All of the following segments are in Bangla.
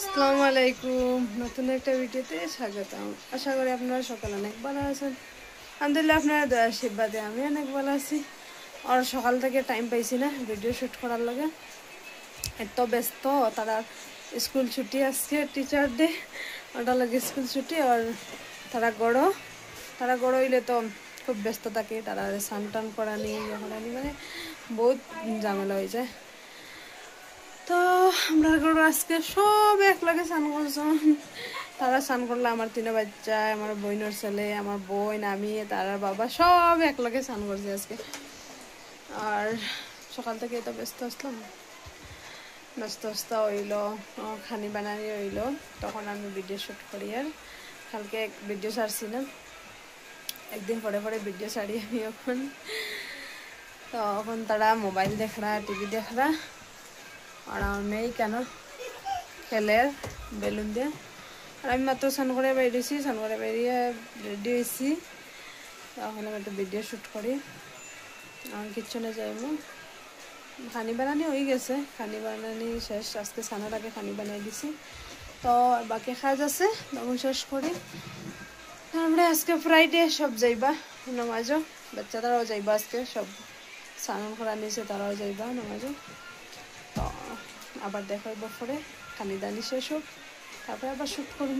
আসসালামু আলাইকুম, নতুন একটা ভিডিওতে স্বাগতম। আশা করি আপনারা সকালে অনেক ভালো আছেন। আলহামদুলিল্লাহ, আপনারা দয়া আশীর্বাদে আমি অনেক ভালো আছি। আর সকাল থেকে টাইম পাইছি না ভিডিও শ্যুট করার লগে, এত ব্যস্ত। তারা স্কুল ছুটি, আজকে টিচার ডে, ওটা লাগে স্কুল ছুটি। আর তারা গড় হইলে তো খুব ব্যস্ত থাকে। তারা স্নান টান করানি মানে বহুত ঝামেলা হয়ে যায়। তো আমরা আজকে সব একলগে স্নান করছো। তারা স্নান করলে আমার তিনো বাচ্চা, আমার বোনের ছেলে, আমার বোন, আমি, তারার বাবা সব একলগে স্নান করছি আজকে। আর সকাল থেকে তো ব্যস্ত আসলাম, ব্যস্ত হইল, খানি বানানি হইল। তখন আমি ভিডিও শ্যুট করি। আর কালকে ভিডিও ছাড়ছি না, একদিন পরে পরে ভিডিও ছাড়ি আমি। তখন তারা মোবাইল দেখরা, টিভি দেখরা। আর আমার মেয়ে কেন খেলে বেলুন দিয়ে। আর আমি মাত্র স্নান করে বেরিয়েছি, স্নান করে বেরিয়ে রেডি হয়েছি। তখন আমি একটা ভিডিও শ্যুট করি। আর কিচেনে যাইব, খানি বানানি হয়ে গেছে, খানি বানানি শেষ। আজকে স্নানের আগে খানি বানাই দিছি। তো বাকি কাজ আছে, তখন শেষ করি। তারপরে আজকে ফ্রাইডে, সব যাইবা নামাজও, বাচ্চারাও যাইবা আজকে, সব স্নান করা নিয়েছে, তারাও যাইবা নামাজও। তো আবার দেখাইব পরে খানি দানি শেষ হোক, তারপরে আবার শ্যুট করব।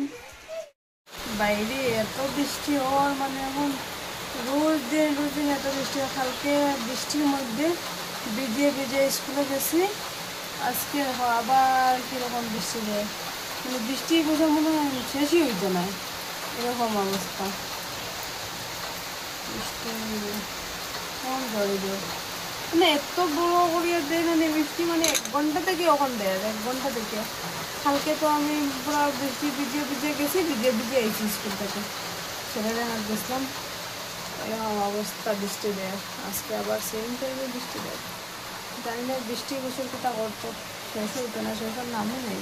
বাইরে এত বৃষ্টি ওর মানে এখন রোজ দিন এত বৃষ্টি। কালকে বৃষ্টির মধ্যে ভিজিয়ে স্কুলে গেছি। আজকে আবার কীরকম বৃষ্টি দেয়, মানে বৃষ্টি বোঝা মনে শেষই হইতো না, এরকম অবস্থা। বৃষ্টি কম ধরে দেয়, মানে এত বড় করিয়া দেয় না বৃষ্টি, মানে 1 ঘন্টা থেকে ওখান দেয়, 1 ঘন্টা থেকে। কালকে তো আমি পুরো বৃষ্টি ভিজিয়ে গেছি, ভিজিয়ে আইছি স্কুল থেকে, ছেলেদের হাত গেছিলাম। এরকম অবস্থা বৃষ্টি দেয়। আজকে আবার সেম টাইমে বৃষ্টি দেয়। জানি না বৃষ্টি বছর কোথা করতো, শেষ হইতো না, শেষের নামও নেই।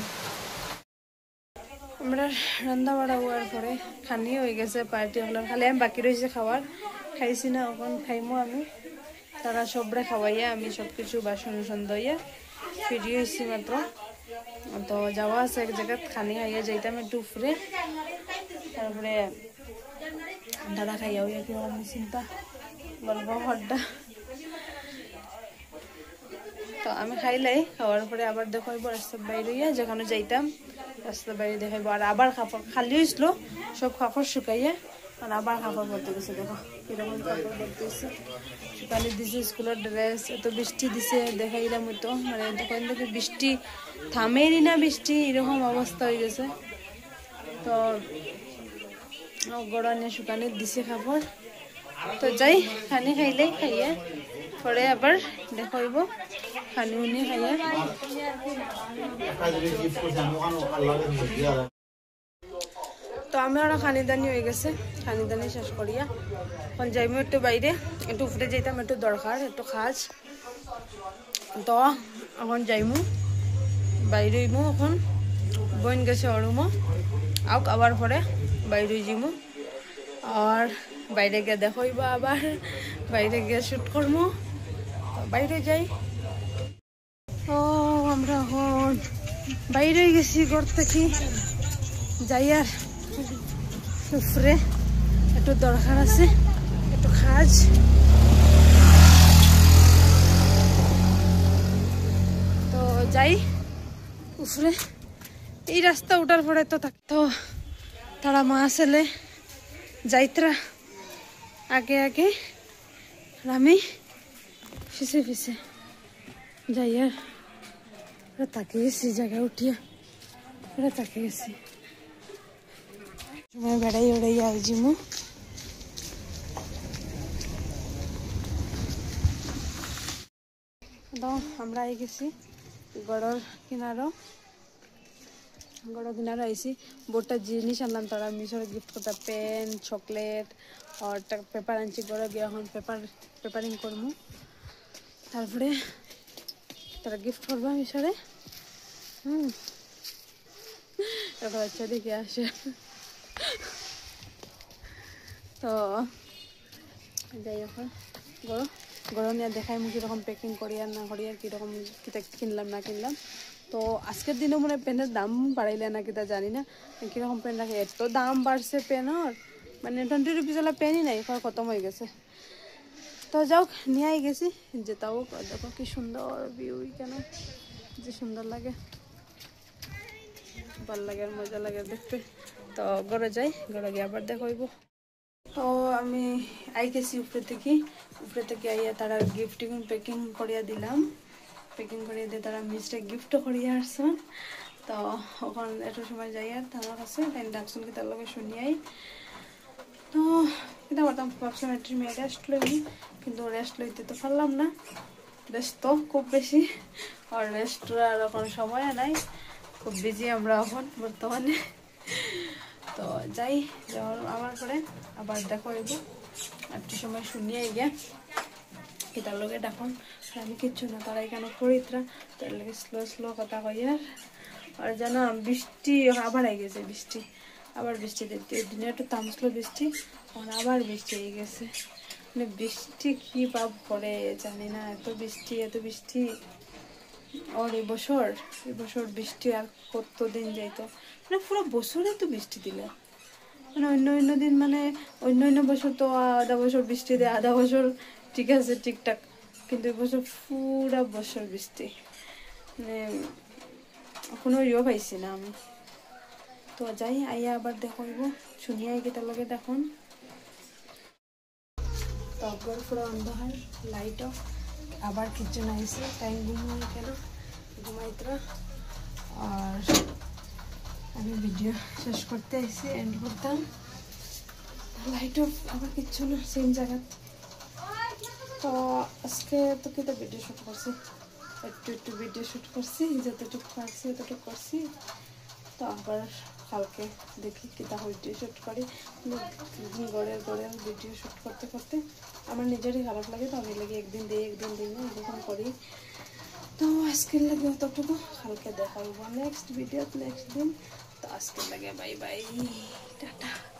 আমরা রান্না বাড়া হওয়ার পরে খানি হয়ে গেছে, পার্টি হলাম। খালি আমি বাকি রয়েছে খাওয়ার, খাইছি না, ওখান খাইমো আমি। তারা সবরে খাওয়াইয়া আমি সব কিছু বাসন দইয়া ফিরিয়ে হয়েছি মাত্র। তো যাওয়া আছে এক জায়গায়, খানি খাইয়া যাইতাম একটু উপরে। তারপরে দাদা খাইয়া হইয়া কিরকম চিন্তা গল্প হড্ডা। তো আমি খাইলাই, খাওয়ার পরে আবার দেখাইব রাস্তার বাইরে হইয়া, যেখানে যাইতাম রাস্তার বাইরে দেখাইব। আর আবার কাপড় খালি হয়েছিল, সব কাপড় শুকাইয়া আর আবার কাপড় পরতে গেছে। দেখো কিরকম কাপড় পরতে গেছে, শুকানি দিছে স্কুলের ড্রেস। এত বৃষ্টি দিছে দেখাইলাম হইতো, মানে দোকান থেকে বৃষ্টি থামেই না, বৃষ্টি এরকম অবস্থা হয়ে গেছে। তো গড়া নিয়ে শুকানি দিছে কাপড়। তো যাই খানি খাইলে খাইয়া পরে আবার দেখাইব খানি উনি খাইয়া। তো আমি আরো খানি দানি হয়ে গেছে, খানি দানি শেষ করিয়া এখন যাইমু একটু বাইরে, একটু উপরে যাইতাম, একটু দরকার, একটু কাজ। তো এখন যাইমু বাইরে হইমু। এখন বোন গেছে অরুমো, আবার পরে বাইরে যাইমু। আর বাইরে গিয়ে দেখাইব, আবার বাইরে গিয়ে শ্যুট করবো। বাইরে যাই। ও আমরা এখন বাইরে গেছি ঘর থেকে, যাই আর উপরে একটু দরকার আছে, একটু কাজ। তো যাই উপরে। এই রাস্তা উঠার পরে তো থাকতো তারা মা ছেলে যাইতরা আগে আগে, আর আমি পিছে যাই। আর তাকে গেছি জায়গায় উঠিয়া, তাকে গেছি সময় বেড়াই আইজিমু। তো আমরা আই গেছি গড়ের কিনারো আইসি। বোটটা জিনিস আনলাম, তারা মিশর গিফট করতে পেন, চকলেট আর পেপার আনছি। গড়ে গিয়ে এখন পেপারিং করবো, তারপরে তারা গিফট করবো মিশরে। একটা বাচ্চা দেখে আসে। তো যাই এখন গরম নিয়ে দেখাই মু কিরকম প্যাকিং করি আর না করি, আর কিরকম কিনলাম না কিনলাম। তো আজকের দিনে মনে পেনের দাম বাড়াইলে না কিতা জানি না কীরকম পেন রাখে এত দাম বাড়ছে পেনের মানে 20 রুপিস ওলা পেনই নাই খতম হয়ে গেছে তো যাও নিয়ে গেছি যে তাও দেখো কি সুন্দর ভিউ কেন যে সুন্দর লাগে ভাল লাগে আর মজা লাগে দেখতে তো ঘরে যাই ঘরে গিয়ে আবার দেখাইব তো আমি আই গেছি উপরে থেকে আইয়া তারা গিফট প্যাকিং করিয়া দিলাম প্যাকিং করিয়ে দিয়ে তারা মিষ্টি গিফটও করিয়ে আসছেন তো ওখানে একটু সময় যাই আর আমার কাছে তাই ডাকছেন কি তার লগে শুনিয়াই তো এটা বলতাম ভাবছিলাম একটু মেয়ে রেস্ট লইনি কিন্তু রেস্ট লইতে তো পারলাম না রেস্ট তো খুব বেশি আর রেস্ট আর এখন সময় নাই খুব বিজি আমরা এখন বর্তমানে তো যাই যাওয়ার আমার পরে আবার দেখো একটু সময় শুনিয়ে গিয়ে কি তার লোকে ডাকুন আমি কিচ্ছু না তারা এখানে পড়িতরা তার লোকে স্লো কথা কই আর যেন বৃষ্টি আবার আই গেছে বৃষ্টি আবার বৃষ্টি দেখতে দিনে একটু থামছিল বৃষ্টি আর আবার বৃষ্টি হয়ে গেছে মানে বৃষ্টি কি ভাব করে জানি না এত বৃষ্টি আর এবছর বৃষ্টি আর কতদিন যাইতো মানে পুরো বছরে তো বৃষ্টি দিলে মানে অন্য দিন মানে অন্য বছর তো আধা বছর বৃষ্টি দেয় আধা বছর ঠিক আছে ঠিকঠাক কিন্তু এবছর পুরা বছর বৃষ্টি মানে কোনো ইয়েও পাইছি না আমি তো যাই আইয়া আবার দেখাইব শুনিয়া গেটার লগে দেখুন তো একবার পুরো অন্ধকার লাইট অফ আবার কিচেন আইসে টাইম ঘুমিয়ে কেন ঘুমাইতরা আর আমি ভিডিও শেষ করতে আইসি এন্ড করতাম লাইট অফ আবার কিচ্ছু না সেম জায়গা তো আজকে তো কিতা ভিডিও শুট করছি একটু ভিডিও শুট করছি যতটুকু পারছি ততটুকু করছি তো আবার কালকে দেখি কিতা ভিডিও শুট করি গড়ের ভিডিও শুট করতে আমার নিজেরই খারাপ লাগে তো আমি লাগে একদিন দিই না এরকম করি তো আজকের লাগে অতটুকু কালকে দেখাবো নেক্সট ভিডিও নেক্সট দিন তো আজকের লাগে বাই বাই টাটা